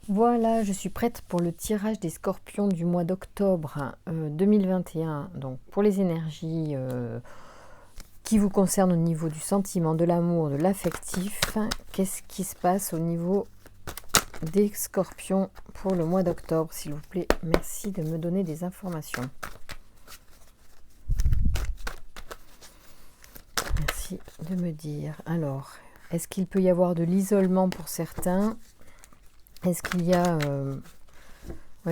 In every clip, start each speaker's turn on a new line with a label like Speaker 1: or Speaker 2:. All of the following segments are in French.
Speaker 1: Voilà, je suis prête pour le tirage des scorpions du mois d'octobre 2021. Donc pour les énergies qui vous concernent au niveau du sentiment, de l'amour, de l'affectif, qu'est-ce qui se passe au niveau des scorpions pour le mois d'octobre, s'il vous plaît? Merci de me donner des informations. Merci de me dire. Alors, est-ce qu'il peut y avoir de l'isolement pour certains? Est-ce qu'il y a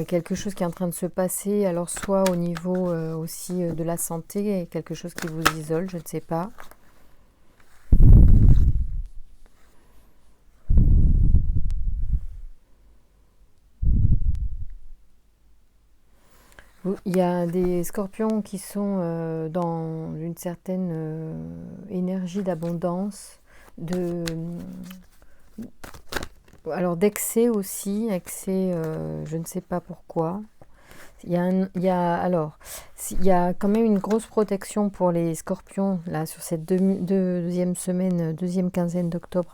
Speaker 1: quelque chose qui est en train de se passer, alors soit au niveau aussi de la santé, quelque chose qui vous isole, je ne sais pas. Il y a des scorpions qui sont dans une certaine énergie d'abondance, alors d'excès aussi, excès, je ne sais pas pourquoi. Il y a quand même une grosse protection pour les scorpions là sur cette deuxième semaine, deuxième quinzaine d'octobre.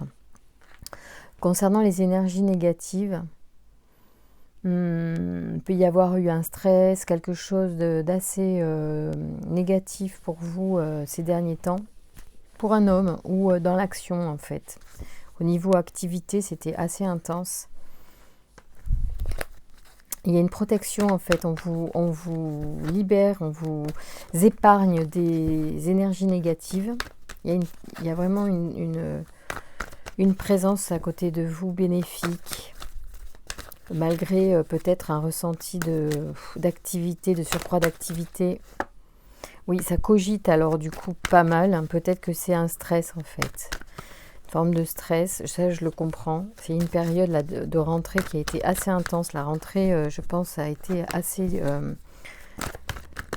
Speaker 1: Concernant les énergies négatives, il peut y avoir eu un stress, quelque chose d'assez négatif pour vous ces derniers temps, pour un homme ou dans l'action en fait. Au niveau activité, c'était assez intense. Il y a une protection en fait, on vous libère, on vous épargne des énergies négatives. Il y a vraiment une présence à côté de vous bénéfique, malgré peut-être un ressenti d'activité, de surcroît d'activité. Oui, ça cogite alors du coup pas mal, hein. Peut-être que c'est un stress en fait. Forme de stress, ça je le comprends. C'est une période là, de rentrée qui a été assez intense. La rentrée, je pense, a été assez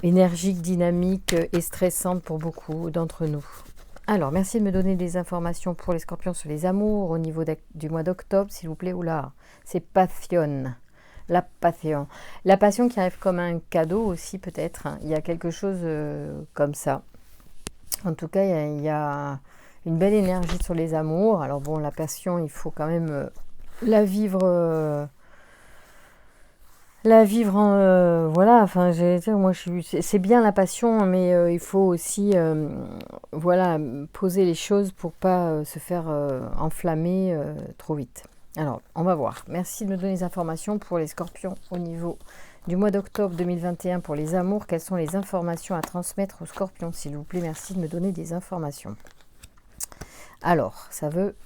Speaker 1: énergique, dynamique et stressante pour beaucoup d'entre nous. Alors, merci de me donner des informations pour les scorpions sur les amours au niveau du mois d'octobre, s'il vous plaît. Oula, c'est passion. La passion. La passion qui arrive comme un cadeau aussi peut-être. Il y a quelque chose comme ça. En tout cas, il y a une belle énergie sur les amours. Alors bon, la passion, il faut quand même la vivre, voilà. Enfin, moi, c'est bien la passion, mais il faut aussi, voilà, poser les choses pour pas se faire enflammer trop vite. Alors, on va voir. Merci de me donner les informations pour les scorpions au niveau du mois d'octobre 2021 pour les amours. Quelles sont les informations à transmettre aux scorpions, s'il vous plaît? Merci de me donner des informations. Alors, ça veut.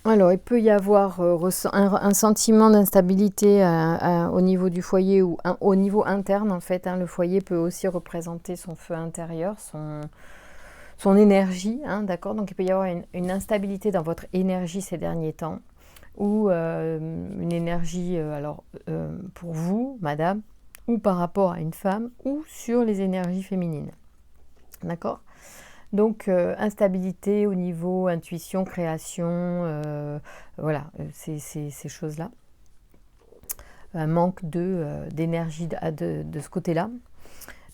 Speaker 1: Alors, il peut y avoir un sentiment d'instabilité au niveau du foyer ou au niveau interne, en fait. Le foyer peut aussi représenter son feu intérieur, son énergie, d'accord? Donc, il peut y avoir une instabilité dans votre énergie ces derniers temps, ou une énergie, pour vous, madame, ou par rapport à une femme, ou sur les énergies féminines, d'accord? Donc, instabilité au niveau intuition, création, voilà, ces choses-là. Un manque d'énergie de ce côté-là.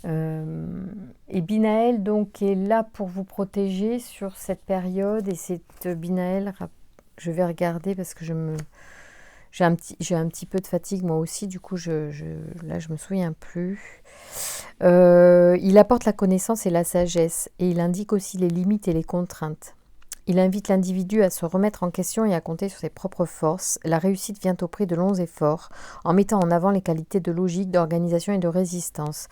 Speaker 1: Et Binaël, donc, est là pour vous protéger sur cette période. Et cette Binaël, je vais regarder parce que j'ai un petit peu de fatigue moi aussi. Du coup, là, je me souviens plus. Il apporte la connaissance et la sagesse, et il indique aussi les limites et les contraintes. Il invite l'individu à se remettre en question et à compter sur ses propres forces. La réussite vient au prix de longs efforts, en mettant en avant les qualités de logique, d'organisation et de résistance.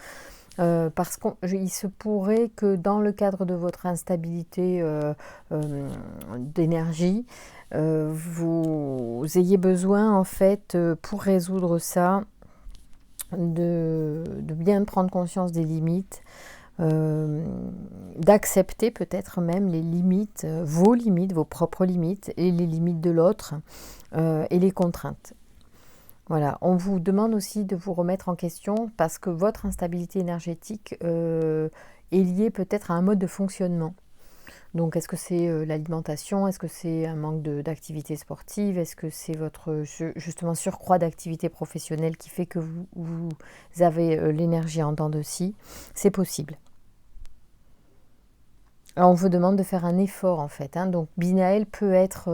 Speaker 1: Parce qu'il se pourrait que dans le cadre de votre instabilité d'énergie, vous ayez besoin, en fait, pour résoudre ça, de bien prendre conscience des limites, d'accepter peut-être même les limites, vos propres limites, et les limites de l'autre, et les contraintes. Voilà, on vous demande aussi de vous remettre en question parce que votre instabilité énergétique est liée peut-être à un mode de fonctionnement. Donc, est-ce que c'est l'alimentation? Est-ce que c'est un manque d'activité sportive? Est-ce que c'est votre justement surcroît d'activité professionnelle qui fait que vous avez l'énergie en dents de scie? C'est possible. Alors, on vous demande de faire un effort en fait, hein. Donc, Binaël peut être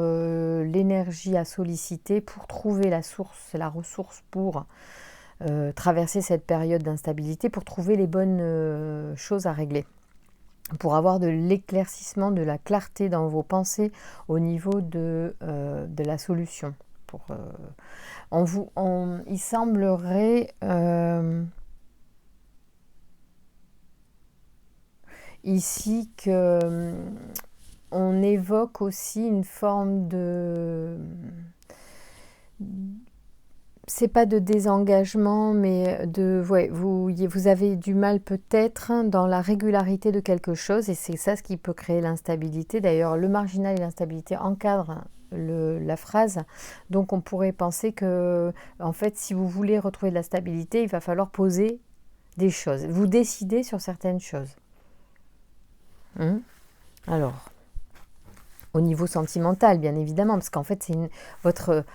Speaker 1: l'énergie à solliciter pour trouver la source, la ressource pour traverser cette période d'instabilité, pour trouver les bonnes choses à régler, pour avoir de l'éclaircissement, de la clarté dans vos pensées au niveau de la solution. Il semblerait ici que on évoque aussi une forme de... C'est pas de désengagement, mais ouais, vous avez du mal peut-être dans la régularité de quelque chose, et c'est ça ce qui peut créer l'instabilité. D'ailleurs, le marginal et l'instabilité encadrent la phrase, donc on pourrait penser que, en fait, si vous voulez retrouver de la stabilité, il va falloir poser des choses, vous décider sur certaines choses. Alors, au niveau sentimental, bien évidemment, parce qu'en fait, votre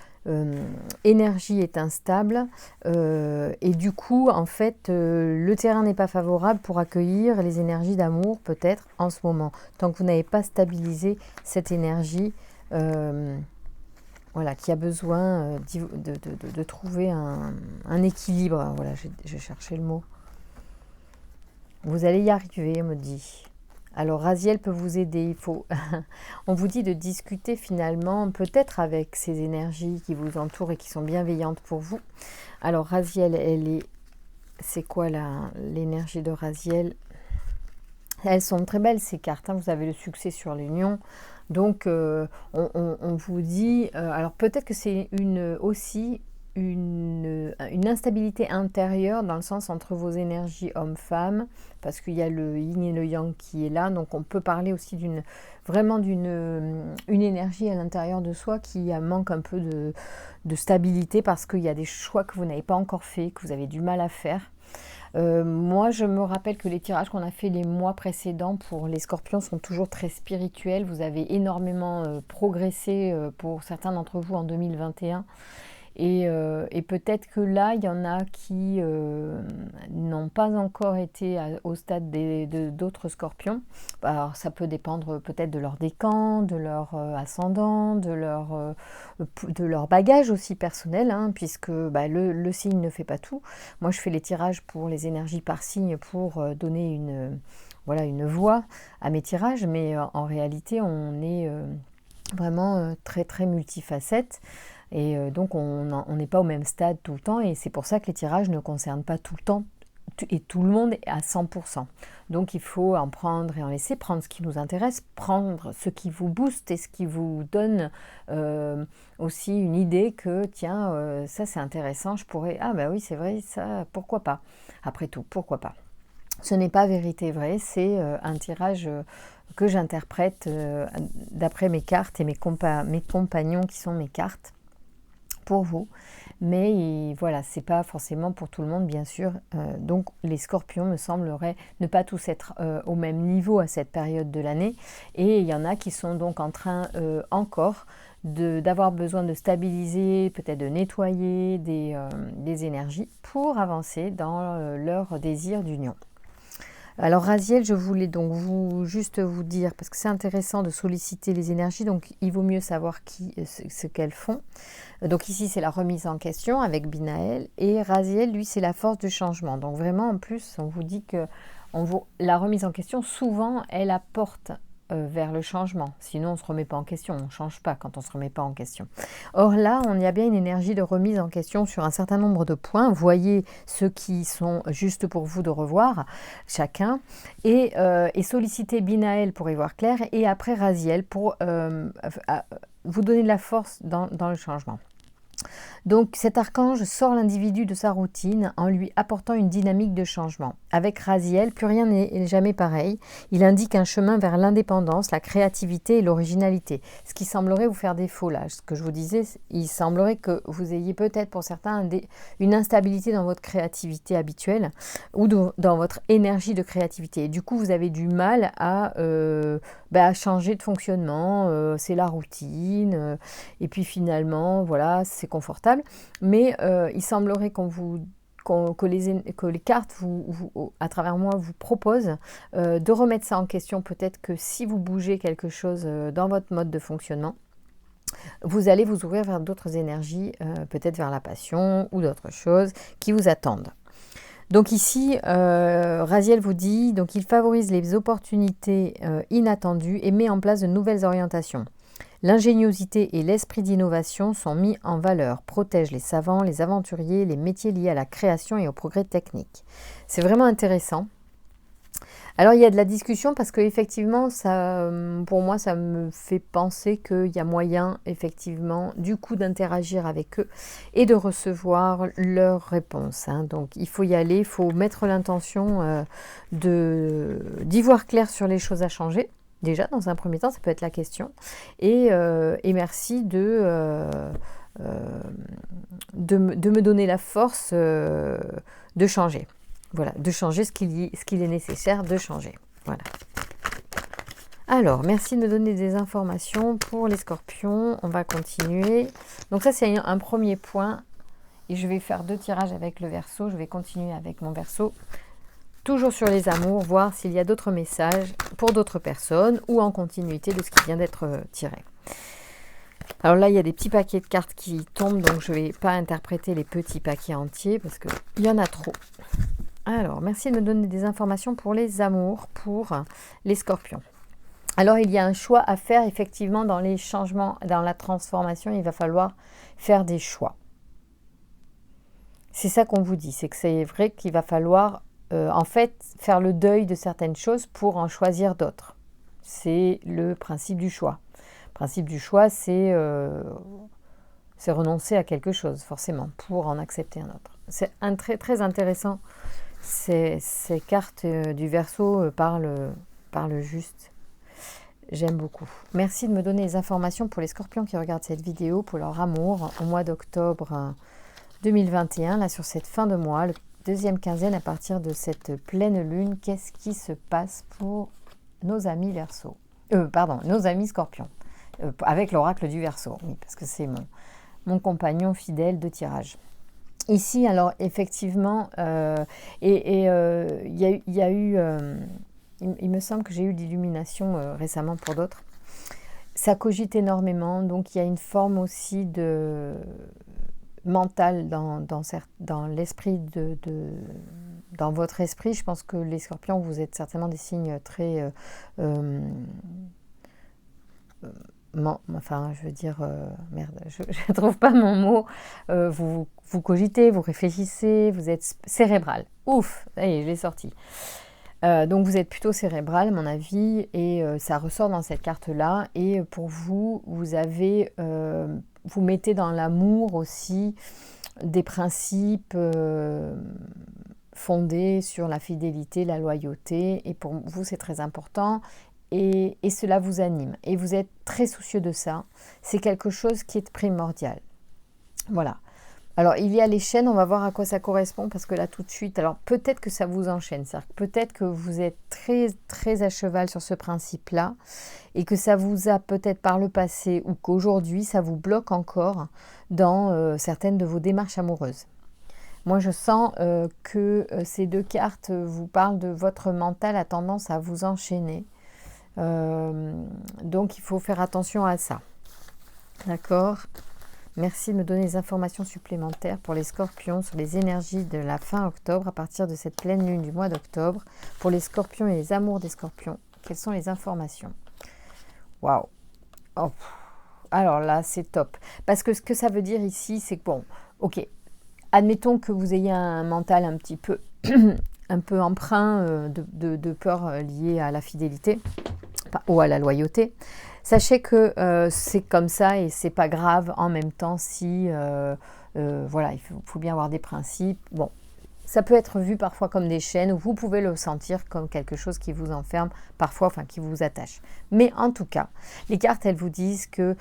Speaker 1: énergie est instable et du coup, en fait, le terrain n'est pas favorable pour accueillir les énergies d'amour, peut-être, en ce moment. Tant que vous n'avez pas stabilisé cette énergie, voilà, qui a besoin de trouver un équilibre. Voilà, j'ai cherché le mot. Vous allez y arriver, on me dit. Alors, Raziel peut vous aider. On vous dit de discuter finalement, peut-être avec ces énergies qui vous entourent et qui sont bienveillantes pour vous. Alors, Raziel, c'est quoi l'énergie de Raziel? Elles sont très belles, ces cartes, hein. Vous avez le succès sur l'union. Donc, on vous dit... alors, peut-être que c'est aussi une instabilité intérieure dans le sens entre vos énergies homme-femme, parce qu'il y a le yin et le yang qui est là, donc on peut parler aussi d'une énergie à l'intérieur de soi qui manque un peu de stabilité, parce qu'il y a des choix que vous n'avez pas encore fait, que vous avez du mal à faire. Moi, je me rappelle que les tirages qu'on a fait les mois précédents pour les scorpions sont toujours très spirituels. Vous avez énormément progressé pour certains d'entre vous en 2021. Et peut-être que là, il y en a qui n'ont pas encore été au stade d'autres scorpions. Alors, ça peut dépendre peut-être de leur décan, de leur ascendant, de leur bagage aussi personnel, hein, puisque le signe ne fait pas tout. Moi, je fais les tirages pour les énergies par signe pour donner une voix à mes tirages, mais en réalité, on est vraiment très, très multifacette. Et donc, on n'est pas au même stade tout le temps, et c'est pour ça que les tirages ne concernent pas tout le temps et tout le monde à 100%. Donc, il faut en prendre et en laisser, prendre ce qui nous intéresse, prendre ce qui vous booste et ce qui vous donne aussi une idée que, tiens, ça c'est intéressant, je pourrais... Ah bah oui, c'est vrai, ça, pourquoi pas? Après tout, pourquoi pas? Ce n'est pas vérité vraie, c'est un tirage que j'interprète d'après mes cartes et mes compagnons qui sont mes cartes pour vous, mais voilà, c'est pas forcément pour tout le monde, bien sûr. Donc les scorpions me sembleraient ne pas tous être au même niveau à cette période de l'année, et il y en a qui sont donc en train encore d'avoir besoin de stabiliser, peut-être de nettoyer des énergies pour avancer dans leur désir d'union. Alors Raziel, je voulais donc juste vous dire, parce que c'est intéressant de solliciter les énergies, donc il vaut mieux savoir ce qu'elles font. Donc ici c'est la remise en question avec Binaël, et Raziel, lui, c'est la force du changement. Donc vraiment, en plus, on vous dit que la remise en question, souvent, elle apporte vers le changement. Sinon, on ne se remet pas en question. On ne change pas quand on ne se remet pas en question. Or là, on y a bien une énergie de remise en question sur un certain nombre de points. Voyez ceux qui sont juste pour vous de revoir, chacun. Et sollicitez Binaël pour y voir clair. Et après Raziel pour vous donner de la force dans le changement. Donc cet archange sort l'individu de sa routine en lui apportant une dynamique de changement. Avec Raziel, plus rien n'est jamais pareil. Il indique un chemin vers l'indépendance, la créativité et l'originalité. Ce qui semblerait vous faire défaut là. Ce que je vous disais, il semblerait que vous ayez peut-être pour certains une instabilité dans votre créativité habituelle ou dans votre énergie de créativité. Et du coup, vous avez du mal à changer de fonctionnement. C'est la routine. Et puis finalement, voilà, c'est confortable. Mais il semblerait que les cartes, à travers moi, vous proposent de remettre ça en question. Peut-être que si vous bougez quelque chose dans votre mode de fonctionnement, vous allez vous ouvrir vers d'autres énergies, peut-être vers la passion ou d'autres choses qui vous attendent. Donc ici, Raziel vous dit, donc il favorise les opportunités inattendues et met en place de nouvelles orientations. L'ingéniosité et l'esprit d'innovation sont mis en valeur, protègent les savants, les aventuriers, les métiers liés à la création et au progrès technique. C'est vraiment intéressant. Alors il y a de la discussion parce que effectivement, ça, pour moi, ça me fait penser qu'il y a moyen effectivement du coup d'interagir avec eux et de recevoir leurs réponses. Donc il faut y aller, il faut mettre l'intention d'y voir clair sur les choses à changer. Déjà, dans un premier temps, ça peut être la question. Et merci de me donner la force de changer. Voilà, de changer ce qu'il est nécessaire de changer. Voilà. Alors, merci de me donner des informations pour les scorpions. On va continuer. Donc ça, c'est un premier point. Et je vais faire 2 tirages avec le Verseau. Je vais continuer avec mon Verseau. Toujours sur les amours, voir s'il y a d'autres messages pour d'autres personnes ou en continuité de ce qui vient d'être tiré. Alors là, il y a des petits paquets de cartes qui tombent, donc je ne vais pas interpréter les petits paquets entiers parce qu'il y en a trop. Alors, merci de me donner des informations pour les amours, pour les scorpions. Alors, il y a un choix à faire effectivement dans les changements, dans la transformation. Il va falloir faire des choix. C'est ça qu'on vous dit, c'est que c'est vrai qu'il va falloir en fait, faire le deuil de certaines choses pour en choisir d'autres. C'est le principe du choix. Le principe du choix, c'est renoncer à quelque chose, forcément, pour en accepter un autre. C'est très, très intéressant. Ces cartes du Verseau parlent juste. J'aime beaucoup. Merci de me donner les informations pour les scorpions qui regardent cette vidéo, pour leur amour, au mois d'octobre 2021, là, sur cette fin de mois, le 2e quinzaine à partir de cette pleine lune, qu'est-ce qui se passe pour nos amis Verseau nos amis Scorpions, avec l'oracle du Verseau, oui, parce que c'est mon compagnon fidèle de tirage. Ici, alors, effectivement, il me semble que j'ai eu d'illumination récemment pour d'autres. Ça cogite énormément, donc il y a une forme aussi de mental dans l'esprit dans votre esprit. Je pense que les scorpions, vous êtes certainement des signes très je veux dire merde, je ne trouve pas mon mot. Vous cogitez, vous réfléchissez, vous êtes cérébral. Ouf, ça y est, je l'ai sorti. Donc vous êtes plutôt cérébral à mon avis et ça ressort dans cette carte là, et pour vous avez vous mettez dans l'amour aussi des principes fondés sur la fidélité, la loyauté, et pour vous c'est très important et cela vous anime et vous êtes très soucieux de ça. C'est quelque chose qui est primordial. Voilà. Alors, il y a les chaînes, on va voir à quoi ça correspond, parce que là, tout de suite, alors peut-être que ça vous enchaîne, c'est-à-dire que peut-être que vous êtes très, très à cheval sur ce principe-là, et que ça vous a peut-être par le passé, ou qu'aujourd'hui, ça vous bloque encore dans certaines de vos démarches amoureuses. Moi, je sens que ces 2 cartes vous parlent de votre mental a tendance à vous enchaîner. Donc, il faut faire attention à ça. D'accord ? Merci de me donner des informations supplémentaires pour les scorpions sur les énergies de la fin octobre à partir de cette pleine lune du mois d'octobre. Pour les scorpions et les amours des scorpions, quelles sont les informations ? Waouh ! Oh. Alors là, c'est top. Parce que ce que ça veut dire ici, c'est que bon, ok, admettons que vous ayez un mental un petit peu, un peu empreint de peur liée à la fidélité ou à la loyauté. Sachez que c'est comme ça et c'est pas grave en même temps si voilà, il faut bien avoir des principes. Bon, ça peut être vu parfois comme des chaînes, ou vous pouvez le sentir comme quelque chose qui vous enferme, parfois, enfin qui vous attache. Mais en tout cas, les cartes, elles vous disent que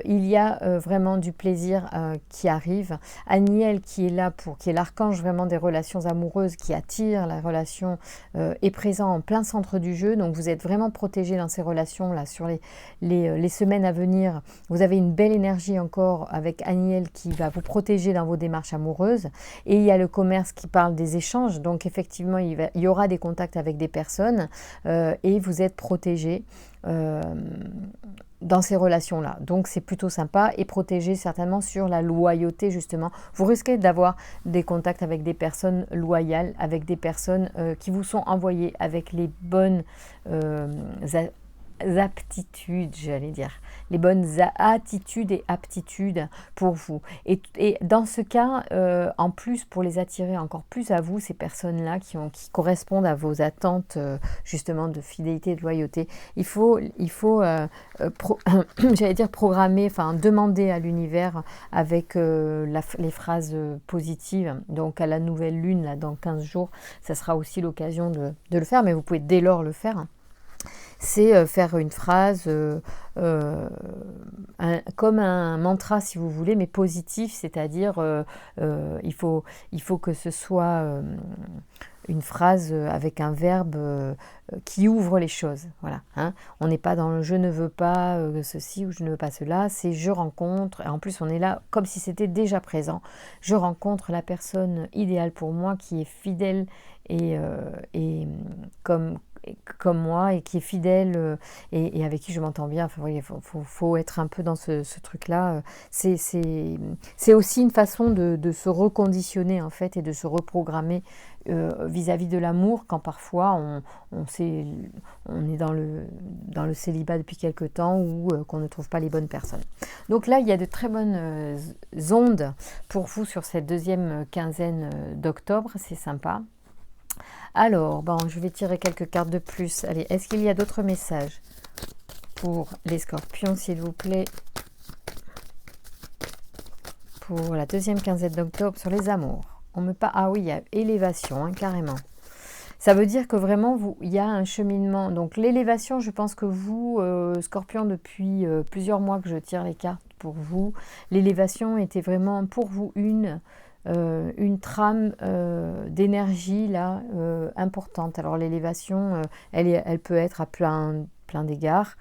Speaker 1: il y a vraiment du plaisir qui arrive. Aniel qui est là qui est l'archange vraiment des relations amoureuses, qui attire la relation, est présent en plein centre du jeu. Donc vous êtes vraiment protégé dans ces relations-là sur les semaines à venir. Vous avez une belle énergie encore avec Aniel qui va vous protéger dans vos démarches amoureuses. Et il y a le commerce qui parle des échanges, donc effectivement il y aura des contacts avec des personnes et vous êtes protégé dans ces relations-là. Donc c'est plutôt sympa et protégé certainement sur la loyauté justement. Vous risquez d'avoir des contacts avec des personnes loyales, avec des personnes qui vous sont envoyées avec les bonnes aptitudes, j'allais dire, les bonnes attitudes et aptitudes pour vous. Et dans ce cas, en plus, pour les attirer encore plus à vous, ces personnes-là qui correspondent à vos attentes justement de fidélité et de loyauté, il faut j'allais dire programmer, enfin demander à l'univers avec les phrases positives. Donc à la nouvelle lune, là, dans 15 jours, ça sera aussi l'occasion de le faire, mais vous pouvez dès lors le faire. C'est faire une phrase comme un mantra si vous voulez, mais positif, c'est-à-dire il faut que ce soit une phrase avec un verbe qui ouvre les choses. Voilà, hein. On n'est pas dans le je ne veux pas ceci ou je ne veux pas cela, c'est je rencontre, et en plus on est là comme si c'était déjà présent. Je rencontre la personne idéale pour moi qui est fidèle et comme moi et qui est fidèle et avec qui je m'entends bien. Enfin, il faut être un peu dans ce truc-là. C'est aussi une façon de se reconditionner en fait et de se reprogrammer vis-à-vis de l'amour quand parfois on est dans le célibat depuis quelque temps ou qu'on ne trouve pas les bonnes personnes. Donc là, il y a de très bonnes ondes pour vous sur cette deuxième quinzaine d'octobre. C'est sympa. Alors, je vais tirer quelques cartes de plus. Allez, est-ce qu'il y a d'autres messages pour les scorpions, s'il vous plaît, pour la deuxième quinzaine d'octobre sur les amours? Ah oui, il y a élévation, hein, carrément. Ça veut dire que vraiment, il y a un cheminement. Donc l'élévation, je pense que vous, scorpion, depuis plusieurs mois que je tire les cartes pour vous, l'élévation était vraiment pour vous une trame d'énergie là importante. Alors l'élévation, elle peut être à plein d'égards.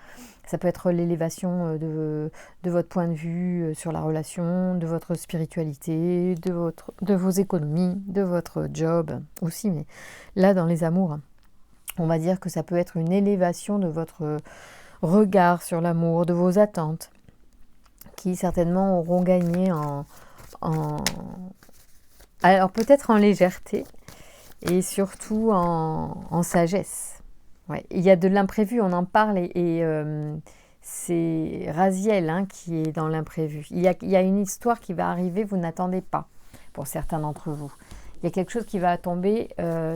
Speaker 1: Ça peut être l'élévation de votre point de vue sur la relation, de votre spiritualité, de vos économies, de votre job aussi. Mais là, dans les amours, on va dire que ça peut être une élévation de votre regard sur l'amour, de vos attentes, qui certainement auront gagné alors peut-être en légèreté et surtout en sagesse. Ouais. Il y a de l'imprévu, on en parle et c'est Raziel hein, qui est dans l'imprévu. Il y a une histoire qui va arriver, vous n'attendez pas pour certains d'entre vous. Il y a quelque chose qui va tomber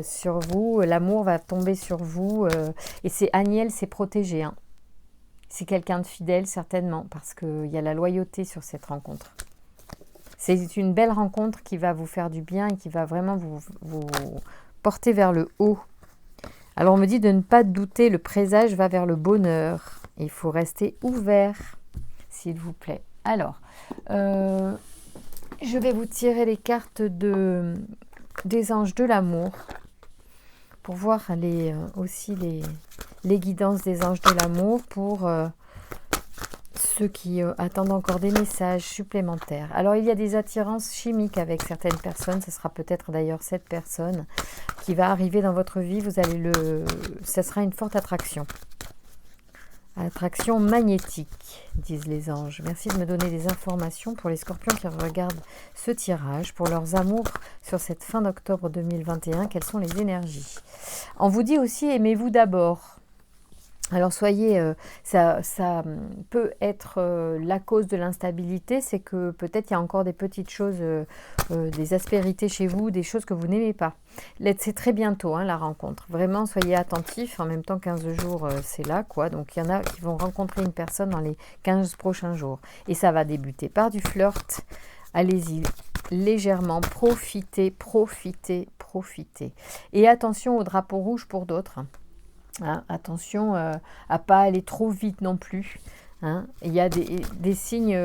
Speaker 1: sur vous, l'amour va tomber sur vous et c'est Aniel, c'est protégé. Hein. C'est quelqu'un de fidèle certainement parce qu'il y a la loyauté sur cette rencontre. C'est une belle rencontre qui va vous faire du bien et qui va vraiment vous porter vers le haut. Alors on me dit de ne pas douter, le présage va vers le bonheur. Il faut rester ouvert, s'il vous plaît. Alors, je vais vous tirer les cartes des anges de l'amour pour voir aussi les guidances des anges de l'amour pour ceux qui attendent encore des messages supplémentaires. Alors, il y a des attirances chimiques avec certaines personnes. Ce sera peut-être d'ailleurs cette personne qui va arriver dans votre vie. Ça sera une forte attraction. Attraction magnétique, disent les anges. Merci de me donner des informations pour les scorpions qui regardent ce tirage, pour leurs amours sur cette fin d'octobre 2021. Quelles sont les énergies? On vous dit aussi, aimez-vous d'abord. Alors soyez, ça peut être la cause de l'instabilité, c'est que peut-être il y a encore des petites choses, des aspérités chez vous, des choses que vous n'aimez pas. C'est très bientôt hein, la rencontre, vraiment soyez attentifs, en même temps 15 jours c'est là quoi, donc il y en a qui vont rencontrer une personne dans les 15 prochains jours. Et ça va débuter par du flirt, allez-y, légèrement. Profitez, profitez, profitez. Et attention au drapeau rouge pour d'autres. Hein, attention à pas aller trop vite non plus. Hein. Il y a des signes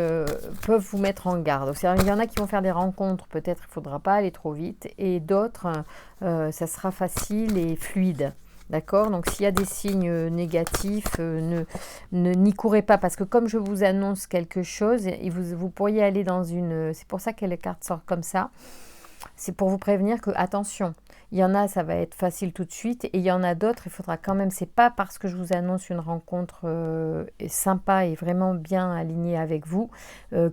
Speaker 1: peuvent vous mettre en garde. Il y en a qui vont faire des rencontres, peut-être il ne faudra pas aller trop vite. Et d'autres, ça sera facile et fluide. D'accord? Donc, s'il y a des signes négatifs, n'y courez pas. Parce que comme je vous annonce quelque chose, et vous pourriez aller dans une... C'est pour ça que les cartes sortent comme ça. C'est pour vous prévenir que, attention, il y en a, ça va être facile tout de suite. Et il y en a d'autres, il faudra quand même... C'est pas parce que je vous annonce une rencontre sympa et vraiment bien alignée avec vous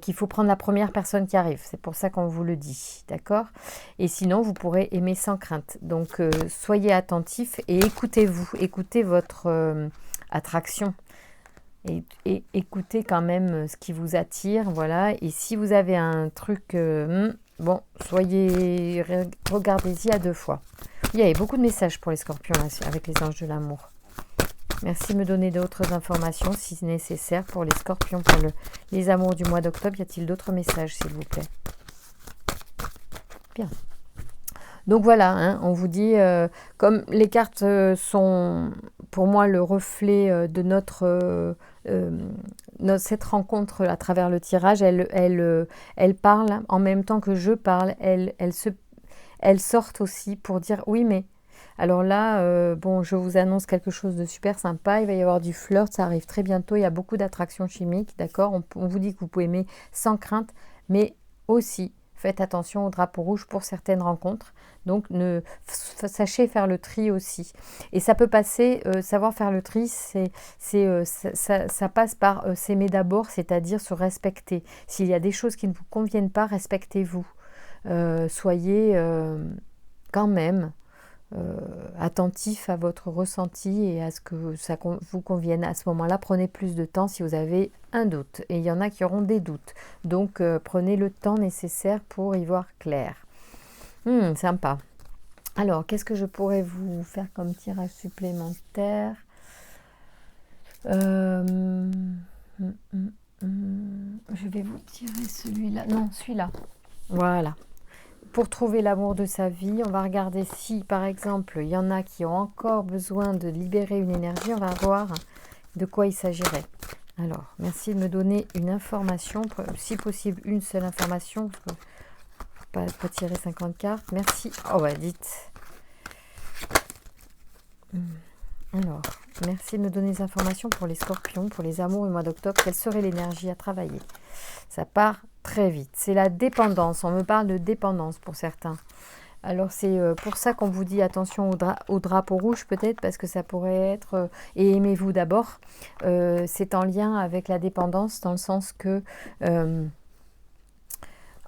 Speaker 1: qu'il faut prendre la première personne qui arrive. C'est pour ça qu'on vous le dit. D'accord? Et sinon, vous pourrez aimer sans crainte. Donc, soyez attentifs et écoutez-vous. Écoutez votre attraction. Et écoutez quand même ce qui vous attire. Voilà. Et si vous avez un truc... bon, regardez-y à 2 fois. Il y avait beaucoup de messages pour les scorpions là, avec les anges de l'amour. Merci de me donner d'autres informations si nécessaire pour les scorpions, pour les amours du mois d'octobre. Y a-t-il d'autres messages, s'il vous plaît? Bien. Donc voilà, hein, on vous dit, comme les cartes sont pour moi le reflet de cette rencontre à travers le tirage, elle parle en même temps que je parle, elles sortent aussi pour dire oui mais... Alors là, bon, je vous annonce quelque chose de super sympa, il va y avoir du flirt, ça arrive très bientôt, il y a beaucoup d'attractions chimiques, d'accord, on vous dit que vous pouvez aimer sans crainte, mais aussi... Faites attention au drapeau rouge pour certaines rencontres. Donc, sachez faire le tri aussi. Et ça peut passer, savoir faire le tri, ça passe par s'aimer d'abord, c'est-à-dire se respecter. S'il y a des choses qui ne vous conviennent pas, respectez-vous. Soyez quand même attentif à votre ressenti et à ce que ça vous convienne. À ce moment-là, prenez plus de temps si vous avez un doute. Et il y en a qui auront des doutes. Donc, prenez le temps nécessaire pour y voir clair. Sympa. Alors, qu'est-ce que je pourrais vous faire comme tirage supplémentaire? Je vais vous tirer celui-là. Non, celui-là. Voilà. Pour trouver l'amour de sa vie, on va regarder si, par exemple, il y en a qui ont encore besoin de libérer une énergie. On va voir de quoi il s'agirait. Alors, merci de me donner une information, si possible une seule information, parce que pas tirer 50 cartes. Merci. Oh, bah, dites. Alors, merci de me donner des informations pour les scorpions, pour les amours au mois d'octobre. Quelle serait l'énergie à travailler? Ça part très vite. C'est la dépendance. On me parle de dépendance pour certains. Alors, c'est pour ça qu'on vous dit attention au drapeau rouge, peut-être, parce que ça pourrait être... et aimez-vous d'abord. C'est en lien avec la dépendance, dans le sens que...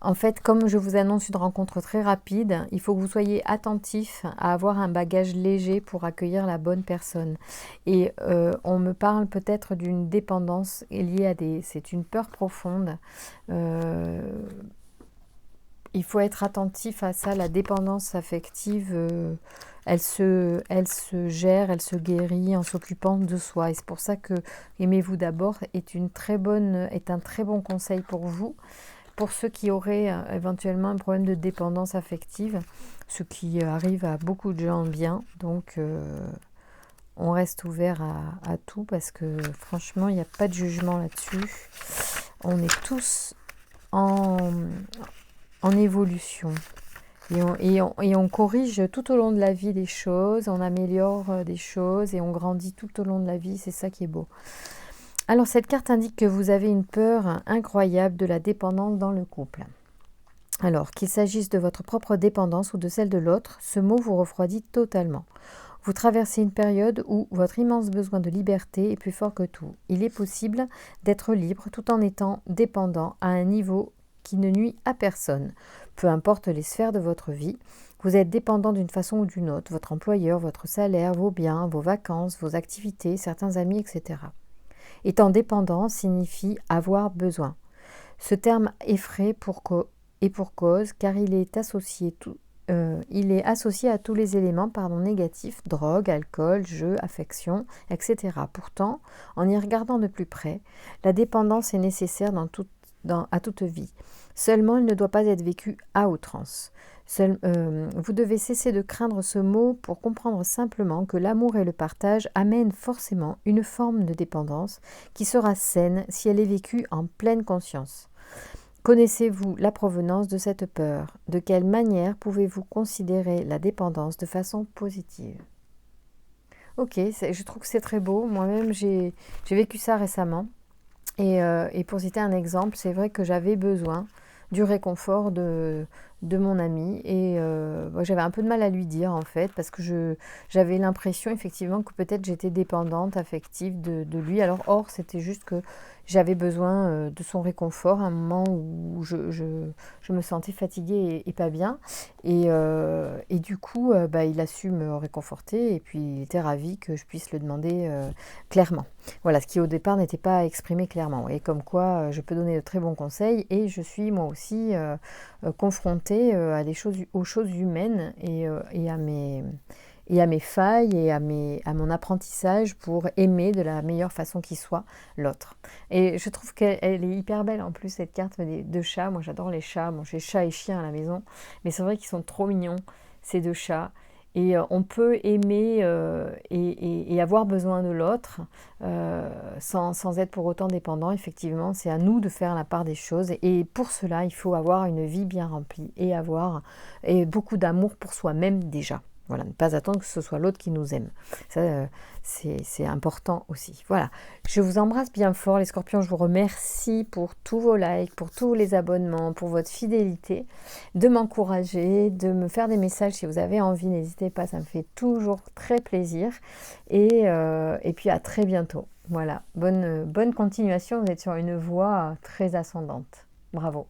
Speaker 1: en fait, comme je vous annonce une rencontre très rapide, il faut que vous soyez attentif à avoir un bagage léger pour accueillir la bonne personne. Et on me parle peut-être d'une dépendance liée à c'est une peur profonde. Il faut être attentif à ça. La dépendance affective, elle se gère, elle se guérit en s'occupant de soi. Et c'est pour ça que aimez-vous d'abord est un très bon conseil pour vous. Pour ceux qui auraient éventuellement un problème de dépendance affective, ce qui arrive à beaucoup de gens bien. Donc, on reste ouvert à tout parce que franchement, il n'y a pas de jugement là-dessus. On est tous en évolution. Et on corrige tout au long de la vie des choses, on améliore des choses et on grandit tout au long de la vie. C'est ça qui est beau. Alors, cette carte indique que vous avez une peur incroyable de la dépendance dans le couple. Alors, qu'il s'agisse de votre propre dépendance ou de celle de l'autre, ce mot vous refroidit totalement. Vous traversez une période où votre immense besoin de liberté est plus fort que tout. Il est possible d'être libre tout en étant dépendant à un niveau qui ne nuit à personne. Peu importe les sphères de votre vie, vous êtes dépendant d'une façon ou d'une autre, votre employeur, votre salaire, vos biens, vos vacances, vos activités, certains amis, etc. Étant dépendant signifie avoir besoin. Ce terme effraie pour cause, car il est associé à tous les éléments négatifs, drogue, alcool, jeu, affection, etc. Pourtant, en y regardant de plus près, la dépendance est nécessaire à toute vie. Seulement, il ne doit pas être vécu à outrance. Vous devez cesser de craindre ce mot pour comprendre simplement que l'amour et le partage amènent forcément une forme de dépendance qui sera saine si elle est vécue en pleine conscience. Connaissez-vous la provenance de cette peur? De quelle manière pouvez-vous considérer la dépendance de façon positive? Ok, je trouve que c'est très beau. Moi-même, j'ai vécu ça récemment. Et pour citer un exemple, c'est vrai que j'avais besoin du réconfort de mon ami. Et moi, j'avais un peu de mal à lui dire, en fait, parce que j'avais l'impression, effectivement, que peut-être j'étais dépendante affective de lui. Alors, or, c'était juste que j'avais besoin de son réconfort à un moment où je me sentais fatiguée et pas bien. Et du coup, bah, il a su me réconforter et puis il était ravi que je puisse le demander clairement. Voilà, ce qui au départ n'était pas exprimé clairement. Et comme quoi, je peux donner de très bons conseils et je suis moi aussi confrontée aux choses humaines et à mes failles et à mon apprentissage pour aimer de la meilleure façon qui soit l'autre. Et je trouve qu'elle est hyper belle en plus, cette carte des deux chats. Moi j'adore les chats, bon, j'ai chat et chien à la maison, mais c'est vrai qu'ils sont trop mignons, ces deux chats. Et on peut aimer et avoir besoin de l'autre sans être pour autant dépendant. Effectivement, c'est à nous de faire la part des choses. Et pour cela, il faut avoir une vie bien remplie et beaucoup d'amour pour soi-même déjà. Voilà, ne pas attendre que ce soit l'autre qui nous aime. Ça, c'est important aussi. Voilà, je vous embrasse bien fort les scorpions. Je vous remercie pour tous vos likes, pour tous les abonnements, pour votre fidélité, de m'encourager, de me faire des messages si vous avez envie. N'hésitez pas, ça me fait toujours très plaisir. Et puis à très bientôt. Voilà, bonne continuation. Vous êtes sur une voie très ascendante. Bravo.